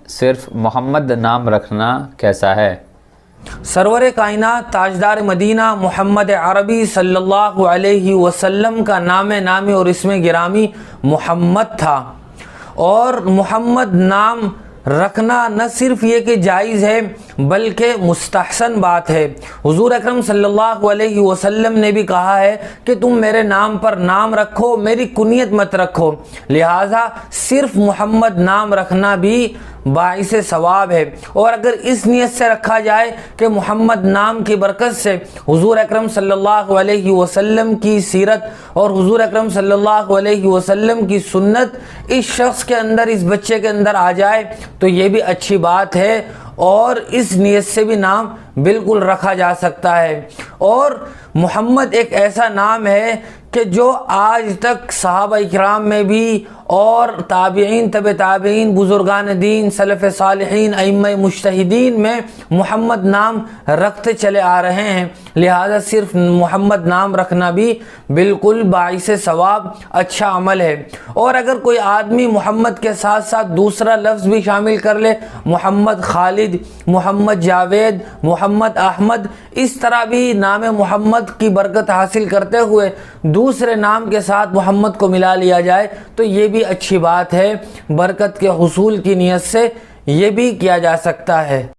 صرف محمد نام رکھنا کیسا ہے؟ سرور کائنات تاجدار مدینہ محمد عربی صلی اللہ علیہ وسلم کا نام نامی اور اسم گرامی محمد تھا، اور محمد نام رکھنا نہ صرف یہ کہ جائز ہے بلکہ مستحسن بات ہے۔ حضور اکرم صلی اللہ علیہ وسلم نے بھی کہا ہے کہ تم میرے نام پر نام رکھو، میری کنیت مت رکھو، لہٰذا صرف محمد نام رکھنا بھی باعث ثواب ہے۔ اور اگر اس نیت سے رکھا جائے کہ محمد نام کی برکت سے حضور اکرم صلی اللہ علیہ وسلم کی سیرت اور حضور اکرم صلی اللہ علیہ وسلم کی سنت اس شخص کے اندر، اس بچے کے اندر آ جائے تو یہ بھی اچھی بات ہے، اور اس نیت سے بھی نام بالکل رکھا جا سکتا ہے۔ اور محمد ایک ایسا نام ہے کہ جو آج تک صحابہ اکرام میں بھی اور تابعین، تبع تابعین، بزرگان دین، سلف صالحین، ائمہ مجتہدین میں محمد نام رکھتے چلے آ رہے ہیں، لہذا صرف محمد نام رکھنا بھی بالکل باعث ثواب اچھا عمل ہے۔ اور اگر کوئی آدمی محمد کے ساتھ ساتھ دوسرا لفظ بھی شامل کر لے، محمد خالد، محمد جاوید، محمد احمد، اس طرح بھی نام محمد کی برکت حاصل کرتے ہوئے دوسرے نام کے ساتھ محمد کو ملا لیا جائے تو یہ بھی اچھی بات ہے۔ برکت کے حصول کی نیت سے یہ بھی کیا جا سکتا ہے۔